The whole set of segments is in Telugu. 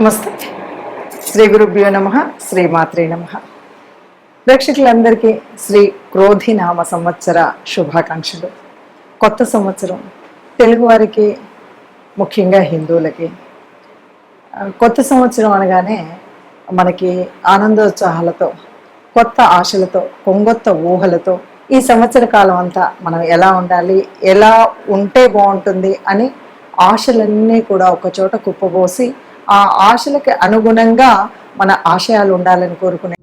నమస్తే. శ్రీ గురుభ్యో నమః. శ్రీమాత్రే నమః. ప్రేక్షకులందరికీ శ్రీ క్రోధినామ సంవత్సర శుభాకాంక్షలు. కొత్త సంవత్సరం తెలుగువారికి, ముఖ్యంగా హిందువులకి కొత్త సంవత్సరం అనగానే మనకి ఆనందోత్సాహాలతో, కొత్త ఆశలతో, కొంగొత్త ఊహలతో ఈ సంవత్సర కాలం అంతా మనం ఎలా ఉండాలి, ఎలా ఉంటే బాగుంటుంది అని ఆశలన్నీ కూడా ఒకచోట కుప్పబోసి ఆ ఆశలకి అనుగుణంగా మన ఆశయాలు ఉండాలని కోరుకునే.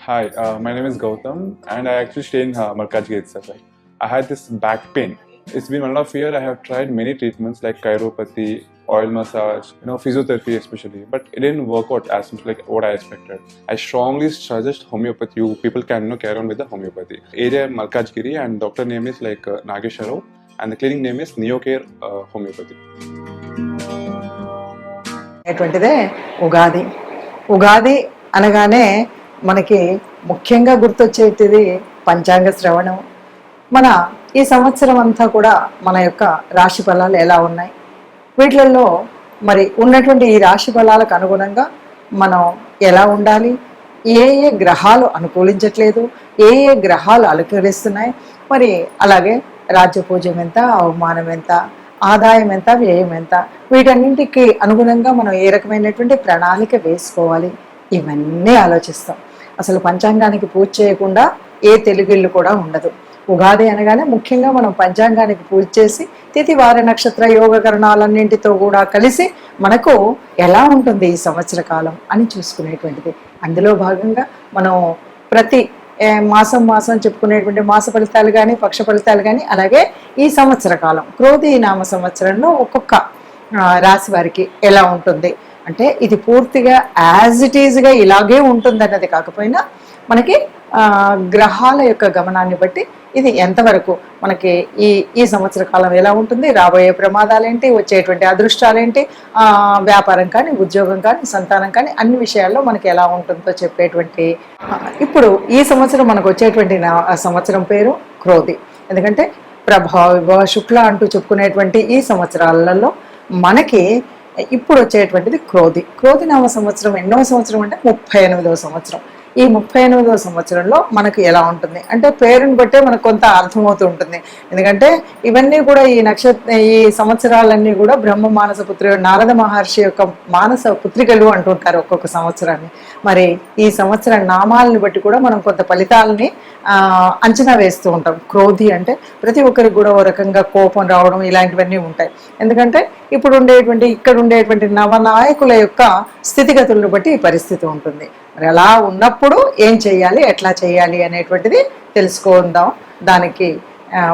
Hi, my name is Gautam and I actually stay in Markajgir itself. I had this back pain. It's been 1.5 years. I have tried many treatments like chiropathy, oil massage, physiotherapy especially, but it didn't work out as much like what I expected. I strongly suggest homeopathy. You people can carry on with the homeopathy. Area Markajgiri and doctor name is like Nagesh Rao and the clinic name is Neocare Homeopathy. అటువంటిదే Ugadi. Ugadi అనగానే మనకి ముఖ్యంగా గుర్తొచ్చేటిది పంచాంగ శ్రవణం. మన ఈ సంవత్సరం అంతా కూడా మన యొక్క రాశి ఫలాలు ఎలా ఉన్నాయి, వీటిల్లో మరి ఉన్నటువంటి ఈ రాశి ఫలాలకు అనుగుణంగా మనం ఎలా ఉండాలి, ఏ ఏ గ్రహాలు అనుకూలించట్లేదు, ఏ ఏ గ్రహాలు అనుకూలిస్తున్నాయి, మరి అలాగే రాజ్యపూజ్యం ఎంత, అవమానం ఎంత, ఆదాయం ఎంత, వ్యయం ఎంత, వీటన్నింటికి అనుగుణంగా మనం ఏ రకమైనటువంటి ప్రణాళిక వేసుకోవాలి, ఇవన్నీ ఆలోచిస్తాం. అసలు పంచాంగానికి పూజ చేయకుండా ఏ తెలుగిల్లు కూడా ఉండదు. ఉగాది అనగానే ముఖ్యంగా మనం పంచాంగానికి పూజ చేసి తిథి వార నక్షత్ర యోగకరణాలన్నింటితో కూడా కలిసి మనకు ఎలా ఉంటుంది ఈ సంవత్సర కాలం అని చూసుకునేటువంటిది. అందులో భాగంగా మనం ప్రతి మాసం చెప్పుకునేటువంటి మాస ఫలితాలు కానీ, పక్ష ఫలితాలు కానీ, అలాగే ఈ సంవత్సర కాలం క్రోధి నామ సంవత్సరంలో ఒక్కొక్క రాశి వారికి ఎలా ఉంటుంది అంటే ఇది పూర్తిగా యాజ్ ఇట్ ఈజ్గా ఇలాగే ఉంటుంది అన్నది కాకపోయినా మనకి గ్రహాల యొక్క గమనాన్ని బట్టి ఇది ఎంతవరకు మనకి ఈ సంవత్సర కాలం ఎలా ఉంటుంది, రాబోయే ప్రమాదాలేంటి, వచ్చేటువంటి అదృష్టాలేంటి, వ్యాపారం కానీ, ఉద్యోగం కానీ, సంతానం కానీ, అన్ని విషయాల్లో మనకి ఎలా ఉంటుందో చెప్పేటువంటి. ఇప్పుడు ఈ సంవత్సరం మనకు వచ్చేటువంటి సంవత్సరం పేరు క్రోధి. ఎందుకంటే ప్రభావ శుక్ల అంటూ చెప్పుకునేటువంటి ఈ సంవత్సరాలలో మనకి ఇప్పుడు వచ్చేటువంటిది క్రోధి నామ సంవత్సరం. ఎన్నో సంవత్సరం అంటే 38వ సంవత్సరం. ఈ 38వ సంవత్సరంలో మనకు ఎలా ఉంటుంది అంటే పేరుని బట్టే మనకు కొంత అర్థమవుతూ ఉంటుంది. ఎందుకంటే ఇవన్నీ కూడా ఈ సంవత్సరాలన్నీ కూడా బ్రహ్మ మానస నారద మహర్షి యొక్క మానస పుత్రికలు అంటుంటారు ఒక్కొక్క సంవత్సరాన్ని. మరి ఈ సంవత్సర నామాలని బట్టి కూడా మనం కొంత ఫలితాలని అంచనా వేస్తూ ఉంటాం. క్రోధి అంటే ప్రతి ఒక్కరికి కూడా ఓ రకంగా కోపం రావడం ఇలాంటివన్నీ ఉంటాయి. ఎందుకంటే ఇక్కడ ఉండేటువంటి నవనాయకుల యొక్క స్థితిగతులను బట్టి ఈ పరిస్థితి ఉంటుంది. మరి అలా ఉన్నప్పుడు ఏం చేయాలి, ఎట్లా చేయాలి అనేటువంటిది తెలుసుకుందాం. దానికి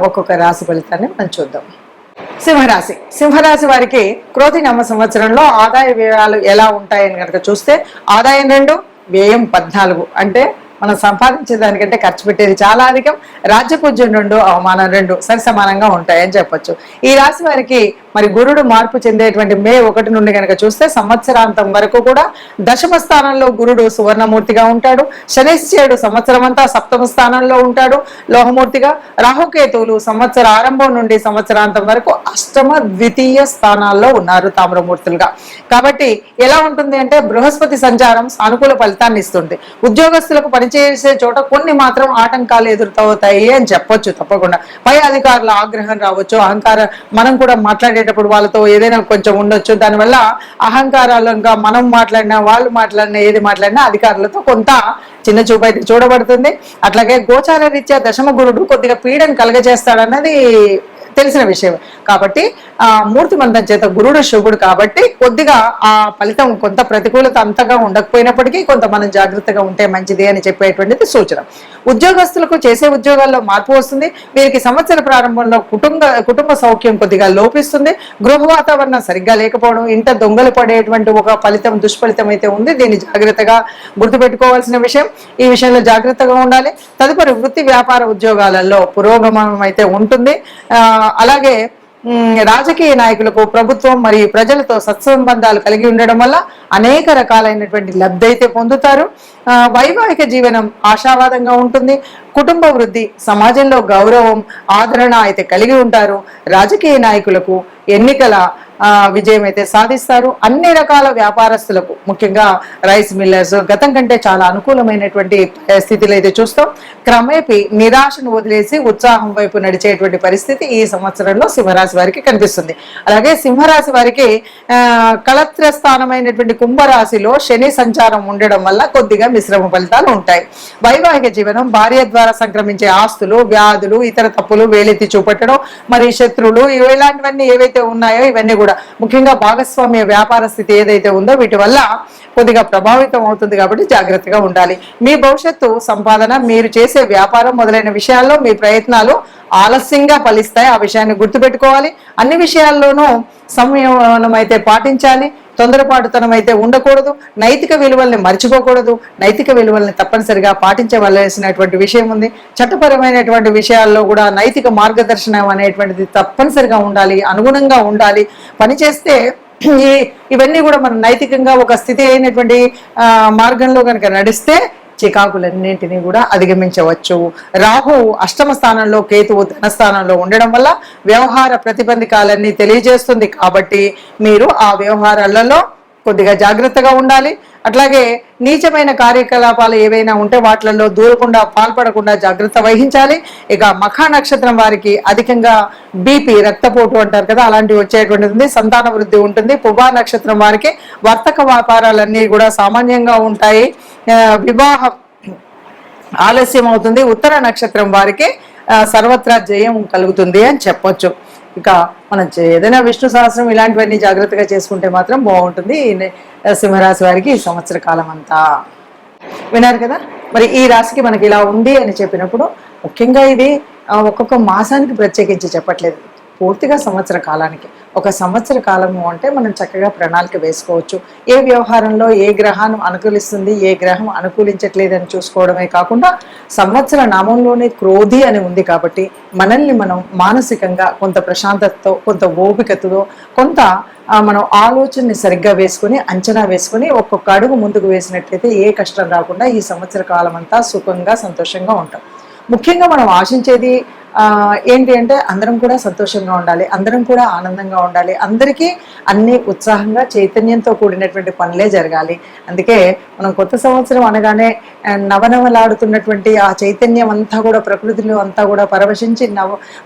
ఒక్కొక్క రాశి ఫలితాన్ని మనం చూద్దాం. సింహరాశి వారికి క్రోధి నామ సంవత్సరంలో ఆదాయ వ్యయాలు ఎలా ఉంటాయని కనుక చూస్తే ఆదాయం 2, వ్యయం 14. అంటే మనం సంపాదించే దానికంటే ఖర్చు పెట్టేది చాలా అధికం. రాజ్యపూజ్యం 2, అవమానం 2 సరి సమానంగా ఉంటాయని చెప్పొచ్చు. ఈ రాశి వారికి మరి గురుడు మార్పు చెందేటువంటి మే 1 నుండి కనుక చూస్తే సంవత్సరాంతం వరకు కూడా దశమ స్థానంలో గురుడు సువర్ణమూర్తిగా ఉంటాడు. శనిశ్చరుడు సంవత్సరం అంతా సప్తమ స్థానంలో ఉంటాడు లోహమూర్తిగా. రాహుకేతువులు సంవత్సర ఆరంభం నుండి సంవత్సరాంతం వరకు అష్టమ ద్వితీయ స్థానాల్లో ఉన్నారు తామ్రమూర్తులుగా. కాబట్టి ఎలా ఉంటుంది అంటే బృహస్పతి సంచారం సానుకూల ఫలితాన్ని ఇస్తుంది. ఉద్యోగస్తులకు పనిచేసే చోట కొన్ని మాత్రం ఆటంకాలు ఎదురవుతాయి అని చెప్పొచ్చు. తప్పకుండా పై అధికారుల ఆగ్రహం రావచ్చు, అహంకారం, మనం కూడా మాట్లాడేటప్పుడు వాళ్ళతో ఏదైనా కొంచెం ఉండొచ్చు. దానివల్ల అహంకారాలంగా మనం మాట్లాడినా, వాళ్ళు మాట్లాడినా, ఏది మాట్లాడినా అధికారులతో కొంత చిన్న చూపు అయితే చూడబడుతుంది. అట్లాగే గోచార రీత్యా దశమ గురుడు కొద్దిగా పీడను కలగజేస్తాడన్నది తెలిసిన విషయం. కాబట్టి మూర్తిమంతం చేత గురుడు శుభుడు కాబట్టి కొద్దిగా ఆ ఫలితం కొంత ప్రతికూలత అంతగా ఉండకపోయినప్పటికీ కొంత మనం జాగ్రత్తగా ఉంటే మంచిది అని చెప్పేటువంటిది సూచన. ఉద్యోగస్తులకు చేసే ఉద్యోగాల్లో మార్పు వస్తుంది. వీరికి సంవత్సర ప్రారంభంలో కుటుంబ సౌఖ్యం కొద్దిగా లోపిస్తుంది. గృహ వాతావరణం సరిగ్గా లేకపోవడం, ఇంట దొంగలు పడేటువంటి ఒక ఫలితం, దుష్ఫలితం అయితే ఉంది. దీన్ని జాగ్రత్తగా గుర్తుపెట్టుకోవాల్సిన విషయం. ఈ విషయంలో జాగ్రత్తగా ఉండాలి. తదుపరి వృత్తి వ్యాపార ఉద్యోగాలలో పురోగమనం అయితే ఉంటుంది. అలాగే రాజకీయ నాయకులకు ప్రభుత్వం మరియు ప్రజలతో సత్సంబంధాలు కలిగి ఉండడం వల్ల అనేక రకాలైనటువంటి లబ్ధి అయితే పొందుతారు. వైవాహిక జీవనం ఆశావాదంగా ఉంటుంది. కుటుంబ వృద్ధి, సమాజంలో గౌరవం, ఆదరణ అయితే కలిగి ఉంటారు. రాజకీయ నాయకులకు ఎన్నికల విజయం అయితే సాధిస్తారు. అన్ని రకాల వ్యాపారస్తులకు, ముఖ్యంగా రైస్ మిల్లర్స్ గతం కంటే చాలా అనుకూలమైనటువంటి స్థితిలో అయితే చూస్తాం. క్రమేపీ నిరాశను వదిలేసి ఉత్సాహం వైపు నడిచేటువంటి పరిస్థితి ఈ సంవత్సరంలో సింహరాశి వారికి కనిపిస్తుంది. అలాగే సింహరాశి వారికి కళత్ర స్థానమైనటువంటి కుంభరాశిలో శని సంచారం ఉండడం వల్ల కొద్దిగా మిశ్రమ ఫలితాలు ఉంటాయి. వైవాహిక జీవనం, భార్య ద్వారా సంక్రమించే ఆస్తులు, వ్యాధులు, ఇతర తప్పులు వేలెత్తి చూపెట్టడం, మరి శత్రువులు, ఇలాంటివన్నీ ఏవైతే ఉన్నాయో ఇవన్నీ కూడా, ముఖ్యంగా భాగస్వామ్య వ్యాపార స్థితి ఏదైతే ఉందో వీటి వల్ల కొద్దిగా ప్రభావితం అవుతుంది. కాబట్టి జాగ్రత్తగా ఉండాలి. మీ భవిష్యత్తు సంపాదన, మీరు చేసే వ్యాపారం మొదలైన విషయాల్లో మీ ప్రయత్నాలు ఆలస్యంగా ఫలిస్తాయి. ఆ విషయాన్ని గుర్తుపెట్టుకోవాలి. అన్ని విషయాల్లోనూ సంయమనం అయితే పాటించాలి. తొందరపాటుతనం అయితే ఉండకూడదు. నైతిక విలువల్ని మర్చిపోకూడదు. నైతిక విలువల్ని తప్పనిసరిగా పాటించవలసినటువంటి విషయం ఉంది. చట్టపరమైనటువంటి విషయాల్లో కూడా నైతిక మార్గదర్శనం అనేటువంటిది తప్పనిసరిగా ఉండాలి, అనుగుణంగా ఉండాలి. పనిచేస్తే ఇవన్నీ కూడా మనం నైతికంగా ఒక స్థితి అయినటువంటి మార్గంలో కనుక నడిస్తే చికాకులన్నింటినీ కూడా అధిగమించవచ్చు. రాహు అష్టమ స్థానంలో, కేతువు ధనస్థానంలో ఉండడం వల్ల వ్యవహార ప్రతిబంధకాలన్నీ తెలియజేస్తుంది. కాబట్టి మీరు ఆ వ్యవహారాలలో కొద్దిగా జాగ్రత్తగా ఉండాలి. అట్లాగే నీచమైన కార్యకలాపాలు ఏవైనా ఉంటే వాటిలలో దూరకుండా, పాల్పడకుండా జాగ్రత్త వహించాలి. ఇక మఖ నక్షత్రం వారికి అధికంగా బీపీ, రక్తపోటు అంటారు కదా, అలాంటివి వచ్చేటువంటిది. సంతాన వృద్ధి ఉంటుంది. పుబ్బా నక్షత్రం వారికి వర్తక వ్యాపారాలన్నీ కూడా సామాన్యంగా ఉంటాయి. వివాహం ఆలస్యం అవుతుంది. ఉత్తర నక్షత్రం వారికి సర్వత్రా జయం కలుగుతుంది అని చెప్పొచ్చు. ఇక మనం ఏదైనా విష్ణు సహస్రం ఇలాంటివన్నీ జాగ్రత్తగా చేసుకుంటే మాత్రం బాగుంటుంది. సింహరాశి వారికి ఈ సంవత్సర కాలం అంతా విన్నారు కదా. మరి ఈ రాశికి మనకి ఇలా ఉంది అని చెప్పినప్పుడు ముఖ్యంగా ఇది ఒక్కొక్క మాసానికి ప్రత్యేకించి చెప్పట్లేదు, పూర్తిగా సంవత్సర కాలానికి. ఒక సంవత్సర కాలము అంటే మనం చక్కగా ప్రణాళిక వేసుకోవచ్చు. ఏ వ్యవహారంలో ఏ గ్రహాన్ని అనుకూలిస్తుంది, ఏ గ్రహం అనుకూలించట్లేదని చూసుకోవడమే కాకుండా సంవత్సర నామంలోనే క్రోధి అని ఉంది కాబట్టి మనల్ని మనం మానసికంగా కొంత ప్రశాంతతతో, కొంత ఓపికతో, కొంత మనం ఆలోచనని సరిగ్గా వేసుకొని, అంచనా వేసుకొని ఒక్కొక్క అడుగు ముందుకు వేసినట్లయితే ఏ కష్టం రాకుండా ఈ సంవత్సర కాలం అంతా సుఖంగా, సంతోషంగా ఉంటాం. ముఖ్యంగా మనం ఆశించేది ఏంటి అంటే అందరం కూడా సంతోషంగా ఉండాలి, అందరం కూడా ఆనందంగా ఉండాలి, అందరికీ అన్ని ఉత్సాహంగా, చైతన్యంతో కూడినటువంటి పనులే జరగాలి. అందుకే మనం కొత్త సంవత్సరం అనగానే నవనవలాడుతున్నటువంటి ఆ చైతన్యం అంతా కూడా, ప్రకృతిలో అంతా కూడా పరవశించి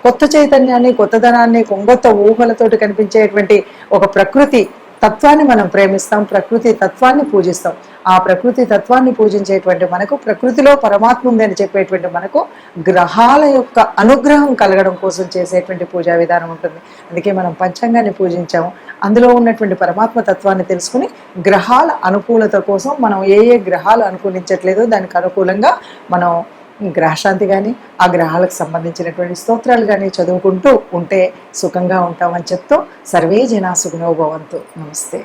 కొత్త చైతన్యాన్ని, కొత్తదనాన్ని, కొంగొత్త ఊహలతోటి కనిపించేటువంటి ఒక ప్రకృతి తత్వాన్ని మనం ప్రేమిస్తాం, ప్రకృతి తత్వాన్ని పూజిస్తాం. ఆ ప్రకృతి తత్వాన్ని పూజించేటువంటి మనకు, ప్రకృతిలో పరమాత్మ ఉంది అని చెప్పేటువంటి మనకు గ్రహాల యొక్క అనుగ్రహం కలగడం కోసం చేసేటువంటి పూజా విధానం ఉంటుంది. అందుకే మనం పంచాంగాన్ని పూజించాము. అందులో ఉన్నటువంటి పరమాత్మ తత్వాన్ని తెలుసుకుని గ్రహాల అనుకూలత కోసం మనం ఏ ఏ గ్రహాలు అనుకూలించట్లేదో దానికి అనుకూలంగా మనం గ్రహశాంతి కానీ, ఆ గ్రహాలకు సంబంధించినటువంటి స్తోత్రాలు కానీ చదువుకుంటూ ఉంటే సుఖంగా ఉంటామని చెప్తూ సర్వే జనా సుఖినో భవంతు. నమస్తే.